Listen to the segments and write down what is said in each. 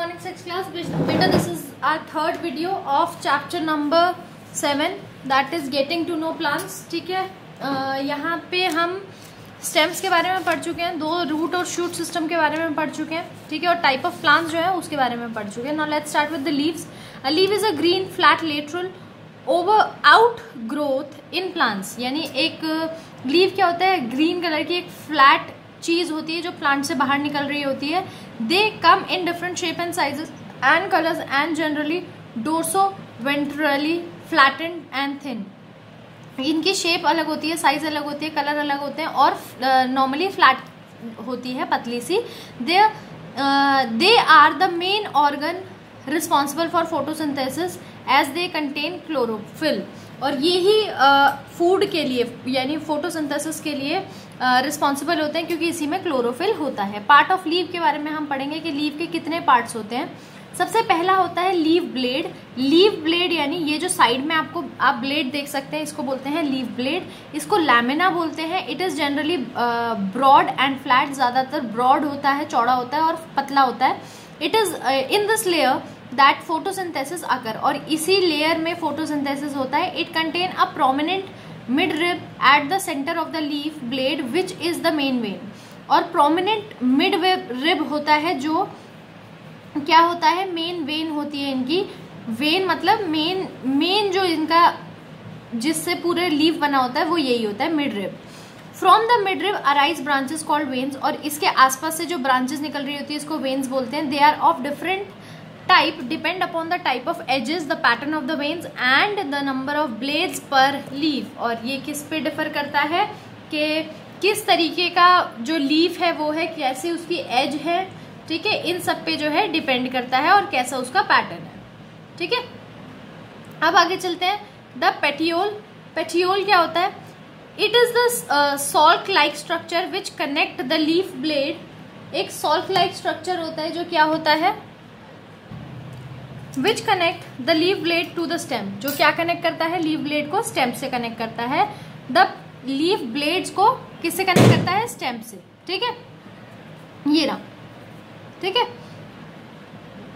morning, 6th class. Beta, this is our third video of chapter number 7, that is getting to know plants. ठीक है, यहाँ पे हम stems के बारे में पढ़ चुके हैं, दो रूट और शूट सिस्टम के बारे में पढ़ चुके हैं, ठीक है, और टाइप ऑफ प्लांट्स जो है उसके बारे में पढ़ चुके हैं. Now let's start with the leaves. A leave is a green flat lateral over out growth in plants. यानी एक लीव क्या होता है, ग्रीन कलर की एक फ्लैट चीज होती है जो प्लांट से बाहर निकल रही होती है. They come in different shape and sizes and colours and generally dorsoventrally flattened and thin. इनकी शेप अलग होती है, साइज अलग होती है, कलर अलग होते हैं और नॉर्मली फ्लैट होती है, पतली सी. They are the main organ responsible for photosynthesis as they contain chlorophyll. और ये ही फूड के लिए यानी फोटोसिंथेसिस के लिए रिस्पॉन्सिबल होते हैं क्योंकि इसी में क्लोरोफिल होता है. पार्ट ऑफ लीव के बारे में हम पढ़ेंगे कि लीव के कितने पार्ट्स होते हैं. सबसे पहला होता है लीव ब्लेड. लीव ब्लेड यानी ये जो साइड में आपको आप ब्लेड देख सकते हैं, इसको बोलते हैं लीव ब्लेड. इसको लैमिना बोलते हैं. It is generally broad and flat. ज्यादातर ब्रॉड होता है, चौड़ा होता है और पतला होता है. It is in this layer that photosynthesis occur. और इसी लेयर में फोटोसिंथेसिस होता है. It contain a prominent midrib at the centre of the leaf blade which is the main vein. और प्रोमिनेंट मिड रिब होता है जो क्या होता है, मेन वेन होती है इनकी. वेन मतलब मेन जो इनका जिससे पूरे लीफ बना होता है वो यही होता है, mid rib. From the mid rib arise branches called veins. और इसके आसपास से जो ब्रांचेस निकल रही होती है इसको वेन्स बोलते हैं. They are of different type depend upon the type of edges, the pattern of the veins and the number of blades per leaf. और ये किस पे डिफर करता है कि किस तरीके का जो लीफ है वो है, कैसे उसकी एज है, ठीक है, इन सब पे जो है डिपेंड करता है और कैसा उसका पैटर्न है. ठीक है, अब आगे चलते हैं. The petiole. पेटियोल क्या होता है? इट इज द सॉल्ट like structure which connect the leaf blade. एक सॉल्ट लाइक स्ट्रक्चर होता है जो क्या होता है, which connect the leaf blade to the stem. जो क्या कनेक्ट करता है, लीव ब्लेड को स्टेम से कनेक्ट करता है. द लीव ब्लेड्स को किससे कनेक्ट करता है, स्टेम से. ठीक है, ये रहा. ठीक है,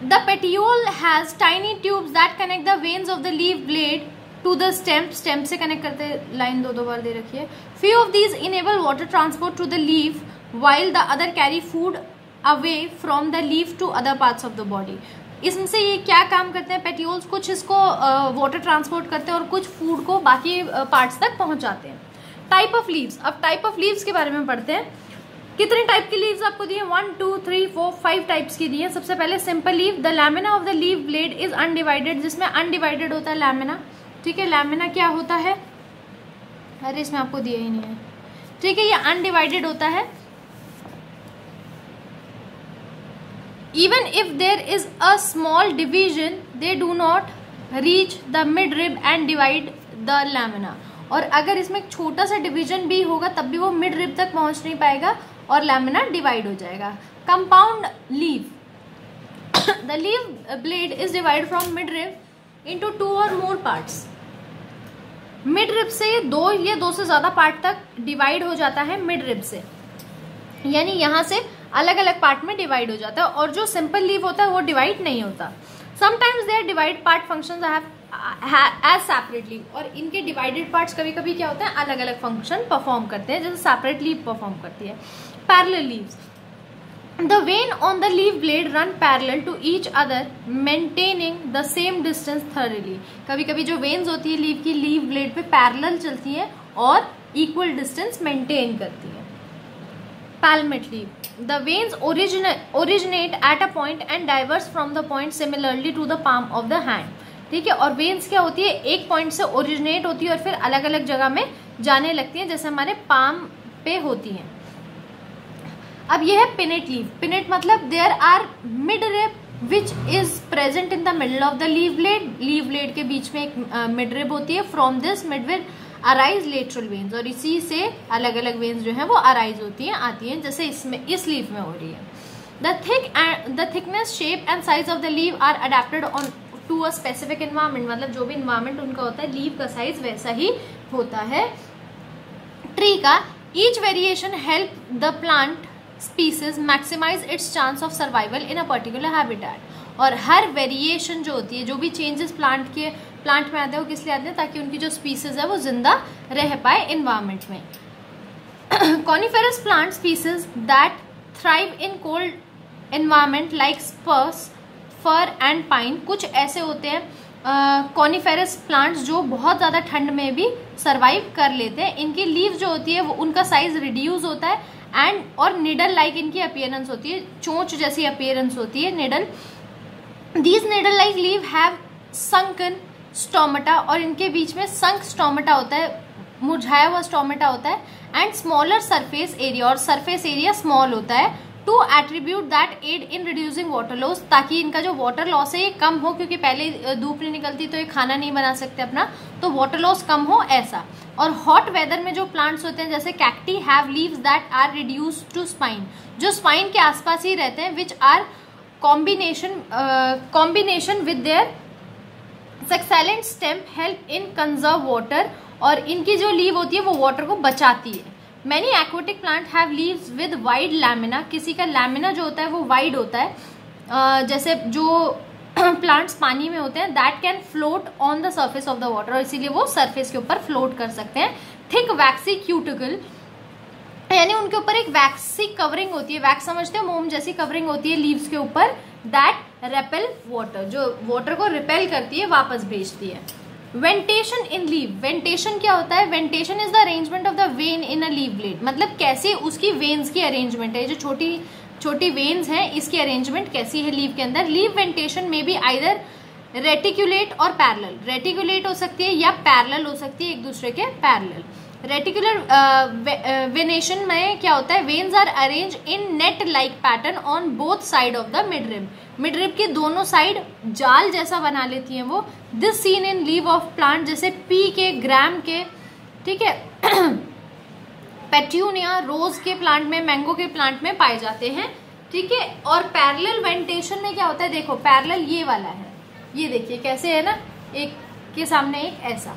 the petiole has tiny tubes that connect the veins of the leaf blade to the stem. Stem से कनेक्ट करते हैं, लाइन दो बार दे रखी है. Few of these enable water transport to the leaf while the other carry food away from the leaf to other parts of the body. इसमें ये क्या काम करते हैं पेटियोल्स, कुछ इसको वाटर ट्रांसपोर्ट करते हैं और कुछ फूड को बाकी पार्ट्स तक पहुंचाते हैं. Type of leaves. अब टाइप ऑफ लीव्स के बारे में पढ़ते हैं. कितने टाइप की लीव्स आपको दिए, 1 2 3 4 5 टाइप्स की दी है. सबसे पहले simple leave. The lamina of the leaf blade is undivided. जिसमें अनडिवाइडेड होता है लैमिना. ठीक है, लैमिना क्या होता है, अरे इसमें आपको दिया ही नहीं है. ठीक है, ये अनडिवाइडेड होता है. Even if there is a small division, they do not reach the mid rib and divide the lamina. और अगर इसमें एक छोटा सा डिवीजन भी होगा तब भी वो मिड रिब तक पहुंच नहीं पाएगा और लैमिना डिवाइड हो जाएगा. Compound leave. The leaf blade is divide from mid rib into 2 और मोर पार्ट्स. मिड रिब से दो से ज्यादा पार्ट तक डिवाइड हो जाता है मिड रिब से, यानी यहां से अलग अलग पार्ट में डिवाइड हो जाता है. और जो सिंपल लीव होता है वो डिवाइड नहीं होता. Sometimes there divide part functions as separate leaf. और इनके डिवाइडेड पार्ट्स कभी कभी क्या होता है, अलग अलग फंक्शन परफॉर्म करते हैं, जैसे सेपरेट लीव परफॉर्म करती है. Parallel leaves. The vein on the leaf blade run parallel to each other maintaining the same distance thoroughly. कभी कभी जो वेन्स होती है लीव की, लीव ब्लेड पे पैरेलल चलती है और इक्वल डिस्टेंस मेंटेन करती है. Palmate leaf. The veins originate at a point and diverge from the point similarly to the palm of the hand. ठीक है, और वेन्स क्या होती है, एक पॉइंट से ओरिजिनेट होती है और फिर अलग अलग जगह में जाने लगती है, जैसे हमारे पाम पे होती हैं. अब ये है पिनेट लीफ. पिनेट मतलब there are mid rib which is present in the middle of the leaf blade. Leaf blade के बीच में एक मिड रिब होती है. From this mid rib arise lateral veins. और इसी से अलग अलग वेन्स जो है वो अराइज होती हैं, आती हैं, जैसे इसमें इस लीफ में हो रही है. The thickness, shape and size of the leaf are adapted on to a specific environment. मतलब जो भी एनवायरमेंट उनका होता है, लीव का साइज वैसा ही होता है. ट्री का each variation help the plant species maximize its chance of survival in a particular habitat. और हर वेरिएशन जो होती है, जो भी चेंजेस प्लांट में आते हैं वो किस लिए आते हैं, ताकि उनकी जो स्पीसीज है वो जिंदा रह पाए इन्वायरमेंट में। Coniferous plant species that thrive in cold environment like spruce, fir and pine, कुछ ऐसे होते हैं कॉनिफेरस प्लांट्स जो बहुत ज़्यादा ठंड में भी सर्वाइव कर लेते हैं। इनकी लीव जो होती है वो उनका साइज रिड्यूस होता है एंड और निडल लाइक इनकी अपीयरेंस होती है, चोंच जैसी अपीयरेंस होती है needle. These needle like leave have sunken stomata, और इनके बीच में संक स्टोमेटा होता है, मुरझाया हुआ स्टोमेटा होता है, एंड स्मॉलर सरफेस एरिया, और सरफेस एरिया स्मॉल होता है, to attribute that aid in reducing water loss, ताकि इनका जो वाटर लॉस है ये कम हो, क्योंकि पहले धूप नहीं निकलती तो ये खाना नहीं बना सकते अपना, तो वाटर लॉस कम हो ऐसा। और हॉट वेदर में जो प्लांट्स होते हैं जैसे cacti have leaves that are reduce to spine, जो स्पाइन के आसपास ही रहते हैं, which are combination with their succulent stem help in conserve water, और इनकी जो लीव होती है वो वाटर को बचाती है। Many aquatic plant have leaves with wide lamina, किसी का लैमिना जो होता है वो वाइड होता है, जैसे जो प्लांट्स पानी में होते हैं, that can float on the surface of the water, और इसीलिए वो सरफेस के ऊपर फ्लोट कर सकते हैं। थिक वैक्सी क्यूटिकल, यानी उनके ऊपर एक वैक्सी कवरिंग होती है, वैक्स समझते हैं, मोम जैसी कवरिंग होती है लीव्स के ऊपर, दैट रेपेल वाटर, जो वाटर को रिपेल करती है, वापस भेजती है। वेंटेशन इन लीव, वेंटेशन क्या होता है, venation is the arrangement of the vein in a leave blade, मतलब कैसे उसकी वेन्स की अरेंजमेंट है, जो छोटी छोटी वेन्स हैं इसकी अरेंजमेंट कैसी है लीव के अंदर। लीव वेंटेशन में भी आइदर रेटिकुलेट और पैरेलल, रेटिकुलेट हो सकती है या पैरेलल हो सकती है, एक दूसरे के पैरेलल। रेटिकुलर वेनेशन में क्या होता है, veins are arrange in net like pattern on both side of the mid rib, mid rib के दोनों साइड जाल जैसा बना लेती हैं वो। This seen in leave of plant, जैसे पी के, ग्राम के, ठीक है, पेट्यूनिया, रोज के प्लांट में, मैंगो के प्लांट में पाए जाते हैं, ठीक है। और पैरेलल वेंटेशन में क्या होता है, देखो पैरेलल ये वाला है, ये देखिए कैसे है ना, एक के सामने एक ऐसा,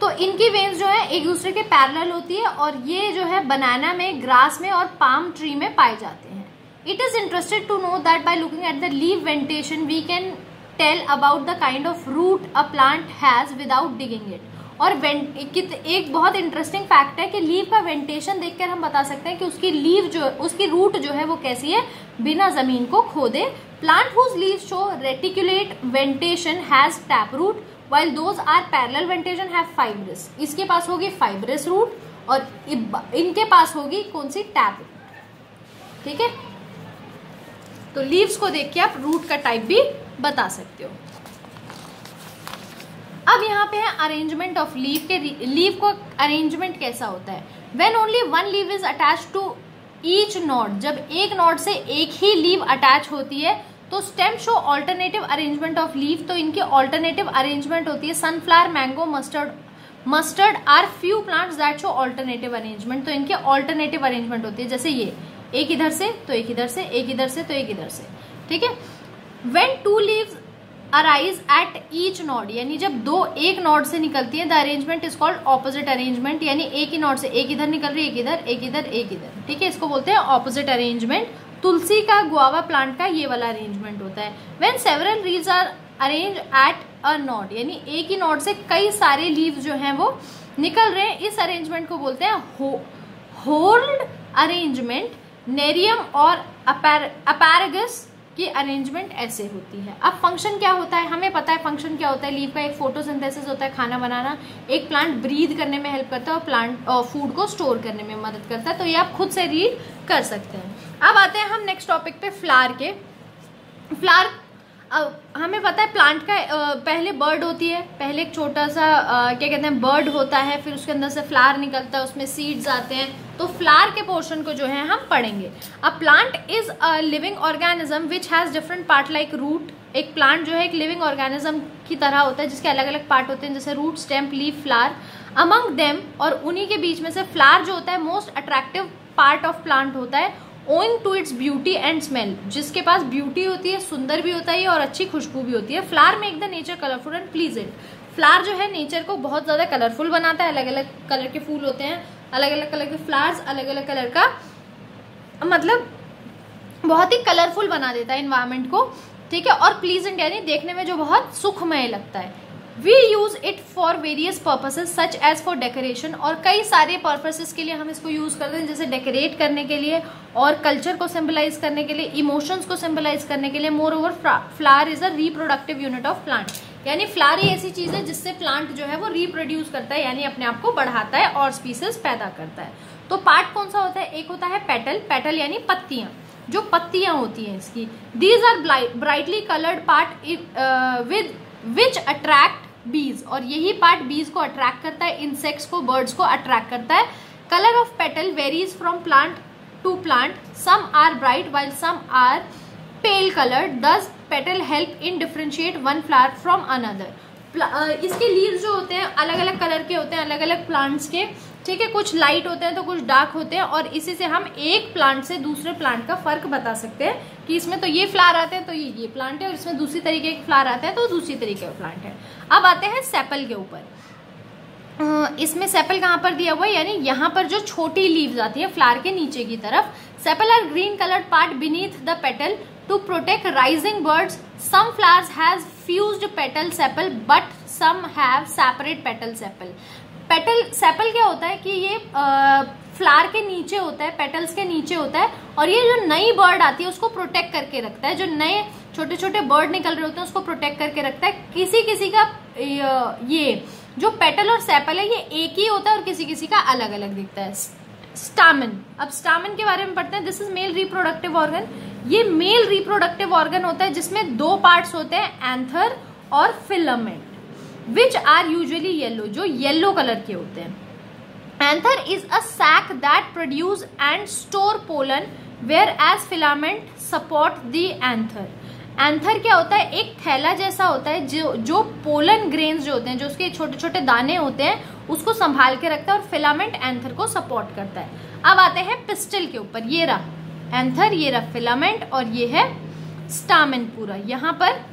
तो इनकी वेन्स जो है एक दूसरे के पैरेलल होती है, और ये जो है बनाना में, ग्रास में और पाम ट्री में पाए जाते हैं। It is interested to know that by looking at the leave venation we can tell about the kind of root a plant has without digging it. और एक बहुत इंटरेस्टिंग फैक्ट है कि लीव का वेंटेशन देखकर हम बता सकते हैं कि उसकी लीव जो, उसकी रूट जो है वो कैसी है, बिना जमीन को खोदे। Plant whose leave show reticulate venation has tap root, while those are parallel ventation have fibrous, इसके पास होगी fibrous root और इनके पास होगी कौन सी, टैप रूट, ठीक है। तो लीव्स को देख के आप रूट का टाइप भी बता सकते हो। अब यहाँ पे है अरेंजमेंट ऑफ लीव के, लीव को अरेंजमेंट कैसा होता है। When only one leave is attach to each node, जब एक नॉड से एक ही लीव अटैच होती है तो stem show alternative arrangement of leave, तो इनकी ऑल्टरनेटिव अरेंजमेंट होती है। Sunflower, mango, mustard are few plants that show alternative arrangement, तो इनके ऑल्टरनेटिव अरेंजमेंट होती है, जैसे ये एक इधर से तो एक इधर से, एक इधर से तो एक इधर से, ठीक है। When two leaves arise at each node, यानी जब दो एक नॉड से निकलती है, the arrangement is called opposite arrangement, यानी एक ही नॉड से एक इधर निकल रही है, एक इधर, एक इधर, एक इधर, ठीक है, इसको बोलते हैं ऑपोजिट अरेंजमेंट। तुलसी का, गुआवा प्लांट का ये वाला अरेंजमेंट होता है। When several leaves are arrange at a node, यानी एक ही नॉड से कई सारे लीव्स जो हैं वो निकल रहे हैं, इस अरेंजमेंट को बोलते हैं होल्ड अरेंजमेंट। नेरियम और अपैरागस की अरेंजमेंट ऐसे होती है। अब फंक्शन क्या होता है, हमें पता है फंक्शन क्या होता है लीव का, एक फोटोसिंथेसिस होता है, खाना बनाना, एक प्लांट ब्रीद करने में हेल्प करता है, और प्लांट फूड को स्टोर करने में मदद करता है, तो ये आप खुद से रीड कर सकते हैं। अब आते हैं हम नेक्स्ट टॉपिक पे, फ्लावर के। फ्लावर हमें पता है प्लांट का पहले बर्ड होती है, पहले एक छोटा सा क्या कहते हैं बर्ड होता है, फिर उसके अंदर से फ्लावर निकलता है, उसमें सीड्स आते हैं, तो फ्लावर के पोर्शन को जो है हम पढ़ेंगे। A plant is a living organism which has different part like root, एक प्लांट जो है एक लिविंग ऑर्गेनिज्म की तरह होता है जिसके अलग अलग पार्ट होते हैं, जैसे root, stem, leaf, flower. Among them, और उन्हीं के बीच में से फ्लावर जो होता है most attractive part of plant होता है, owing to its beauty and smell, जिसके पास ब्यूटी होती है, सुंदर भी होता है और अच्छी खुशबू भी होती है। Flower make the nature colourful and pleasant, flower जो है नेचर को बहुत ज्यादा कलरफुल बनाता है, अलग अलग कलर के फूल होते हैं, अलग अलग कलर के फ्लावर्स, अलग अलग कलर का मतलब बहुत ही कलरफुल बना देता है इन्वायरमेंट को, ठीक है, और प्लीजेंट यानी देखने में जो बहुत सुखमय लगता है। We use it for various purposes such as for decoration, और कई सारे पर्पसेस के लिए हम इसको यूज करते हैं, जैसे डेकोरेट करने के लिए और कल्चर को सिंबलाइज करने के लिए, इमोशंस को सिंबलाइज करने के लिए। More over flower is a reproductive unit of plant, यानी फ्लावर ही ऐसी चीज है जिससे प्लांट जो है वो रिप्रोड्यूस करता है, यानी अपने आप को बढ़ाता है और स्पीसीज पैदा करता है। तो पार्ट कौन सा होता है? एक होता है पेटल, पेटल यानी पत्तियां, जो पत्तियां होती हैं इसकी। These are brightly coloured part with which attract bees, और यही पार्ट बीज को अट्रैक्ट करता है, इंसेक्ट्स को, बर्ड्स को अट्रैक्ट करता है। Colour of petal varies from plant to plant, some are bright while some are pale coloured, this petal help in differentiate one flower from another. इसके लीव्स जो होते हैं अलग अलग कलर के होते हैं, अलग अलग प्लांट्स के, ठीक है, कुछ लाइट होते हैं तो कुछ डार्क होते हैं, और इसी से हम एक प्लांट से दूसरे प्लांट का फर्क बता सकते हैं कि इसमें तो ये फ्लावर आते हैं तो ये प्लांट है, और इसमें दूसरी तरीके के फ्लावर आते हैं तो दूसरी तरीके का प्लांट है। अब आते हैं सेपल के ऊपर। इसमें सेपल कहाँ पर दिया हुआ है, यानी यहाँ पर जो छोटी लीव्स आती है फ्लावर के नीचे की तरफ। Sepal are green coloured part beneath the petal to protect rising buds. Some flowers has fused petal sepal but some have separate petal sepal. Petal sepal क्या होता है कि ये फ्लावर के नीचे होता है, पेटल्स के नीचे होता है, और ये जो नई बर्ड आती है उसको प्रोटेक्ट करके रखता है। जो नए छोटे छोटे बर्ड निकल रहे होते हैं उसको प्रोटेक्ट करके रखता है। किसी किसी का ये जो पेटल और सेपल है ये एक ही होता है और किसी किसी का अलग अलग दिखता है। स्टामेन, अब स्टामेन के बारे में पढ़ते हैं। This is male reproductive organ. ये मेल रिप्रोडक्टिव ऑर्गन होता है जिसमें दो पार्ट्स होते हैं, एंथर और filament, which are usually yellow, जो येलो कलर के होते हैं। Anther is a sac that produce and store pollen, whereas filament support the anther. Anther क्या होता है? एक थैला जैसा होता है जो पोलन ग्रेन्स जो होते हैं, जो उसके छोटे छोटे दाने होते हैं, उसको संभाल के रखता है, और फिलामेंट एंथर को सपोर्ट करता है। अब आते हैं पिस्टल के ऊपर। ये रहा एंथर, ये रहा फिलामेंट, और ये है स्टामेन पूरा। यहाँ पर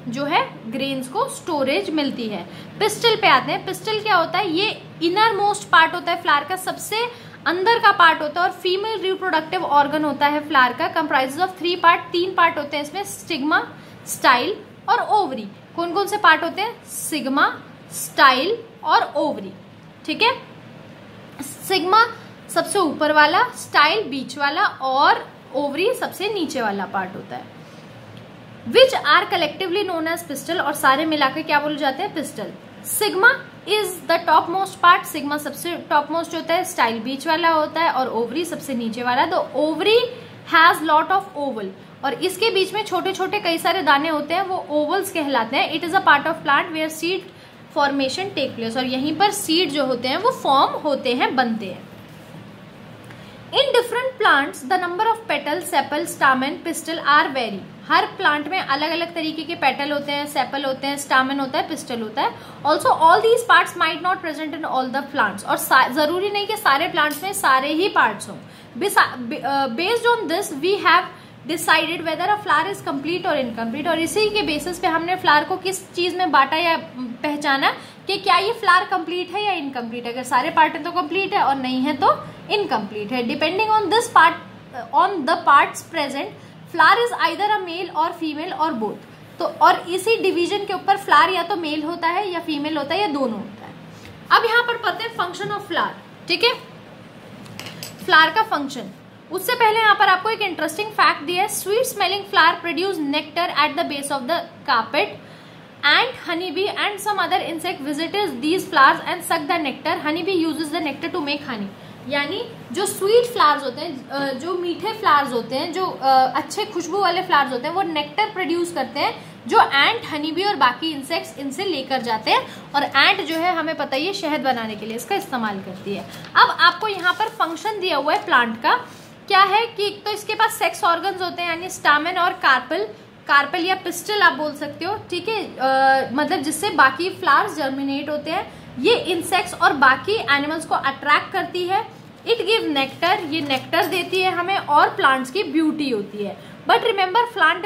जो है ग्रेन्स को स्टोरेज मिलती है। पिस्टल पे आते हैं। पिस्टल क्या होता है? ये इनर मोस्ट पार्ट होता है फ्लावर का, सबसे अंदर का पार्ट होता है, और फीमेल रिप्रोडक्टिव ऑर्गन होता है फ्लावर का। कंप्राइजेस ऑफ 3 पार्ट, 3 पार्ट होते हैं इसमें, स्टिग्मा, स्टाइल और ओवरी। कौन कौन से पार्ट होते हैं? सिग्मा, स्टाइल और ओवरी, ठीक है। सिग्मा सबसे ऊपर वाला, स्टाइल बीच वाला, और ओवरी सबसे नीचे वाला पार्ट होता है। Which are collectively known as pistil, और सारे मिलाकर क्या बोले जाते हैं? Pistil. Stigma is the top most part, stigma सबसे टॉप मोस्ट होता है, स्टाइल बीच वाला होता है, और ओवरी सबसे नीचे वाला। तो ovary has lot of Oval, और इसके बीच में छोटे छोटे कई सारे दाने होते हैं, वो ओवल्स कहलाते हैं। It is a part of plant where seed formation take place, और यहीं पर सीड जो होते हैं वो फॉर्म होते हैं, बनते हैं। In different plants the number of petal, sepal, stamen, pistil are vary. हर प्लांट में अलग अलग तरीके के पेटल होते हैं, सेपल होते हैं, स्टामेन होता है, पिस्टल होता है। Also all these parts might not present in all the plants, और जरूरी नहीं कि सारे प्लांट्स में सारे ही पार्ट्स हों। Based on this we have decided whether a flower is complete और इनकम्प्लीट, और इसी के बेसिस पे हमने फ्लावर को किस चीज में बांटा या पहचाना कि क्या ये फ्लावर कंप्लीट है या इनकम्प्लीट है। अगर सारे पार्ट है तो कंप्लीट है, और नहीं है तो इनकम्प्लीट है। Depending on this part, on the parts present, flower is either a male और फीमेल और बोथ। तो और इसी डिवीजन के ऊपर फ्लावर या तो मेल होता है या फीमेल होता है या दोनों होता है। अब यहाँ पर पढ़ते हैं फंक्शन ऑफ फ्लावर, ठीक है, फ्लावर का फंक्शन। उससे पहले यहाँ पर आपको एक इंटरेस्टिंग फैक्ट दिया है। Sweet smelling flower produce nectar at the base of the carpet, and honeybee and some other insect visits these flowers and suck the nectar. Honeybee uses the nectar to make honey. यानी जो sweet flowers होते हैं, जो मीठे flowers होते हैं, जो अच्छे खुशबू वाले फ्लावर्स होते हैं, वो नेक्टर प्रोड्यूस करते हैं, जो एंट, हनीबी और बाकी इंसेक्ट्स इनसे लेकर जाते हैं। और एंट जो है हमें पता ही है शहद बनाने के लिए इसका इस्तेमाल करती है। अब आपको यहाँ पर फंक्शन दिया हुआ है प्लांट का, क्या है कि एक तो इसके पास सेक्स ऑर्गन्स होते हैं, यानी स्टामेन और कार्पेल, कार्पेल या पिस्टल आप बोल सकते हो, ठीक है, मतलब जिससे बाकी फ्लावर्स जर्मिनेट होते हैं। ये इंसेक्ट्स और बाकी एनिमल्स को अट्रैक्ट करती है। इट गिव नेक्टर, ये नेक्टर देती है हमें, और प्लांट्स की ब्यूटी होती है। But remember plant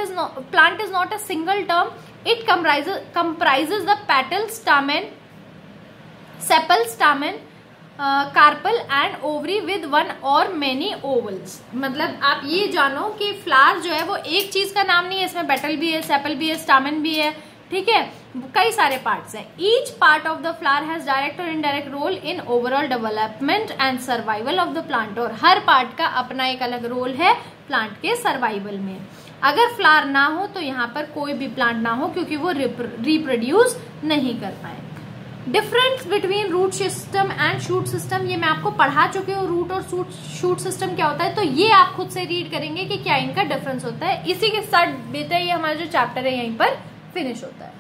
is not a single term, it comprises the petal, stamen, sepal, stamen, carpal and ovary with one और मेनी ओवल्स। मतलब आप ये जानो कि फ्लावर जो है वो एक चीज का नाम नहीं है, इसमें पेटल भी है, सेपल भी है, स्टामेन भी है, ठीक है, कई सारे पार्ट्स हैं। Each part of the flower has direct और indirect role in overall development and survival of the plant. और हर पार्ट का अपना एक अलग रोल है प्लांट के सर्वाइवल में। अगर फ्लावर ना हो तो यहाँ पर कोई भी प्लांट ना हो, क्योंकि वो रिप्रोड्यूस नहीं कर पाए। Difference between root system and shoot system, ये मैं आपको पढ़ा चुकी हूँ, रूट और शूट सिस्टम क्या होता है, तो ये आप खुद से रीड करेंगे कि क्या इनका डिफरेंस होता है। इसी के साथ बेटा ये हमारा जो चैप्टर है यहीं पर फिनिश होता है।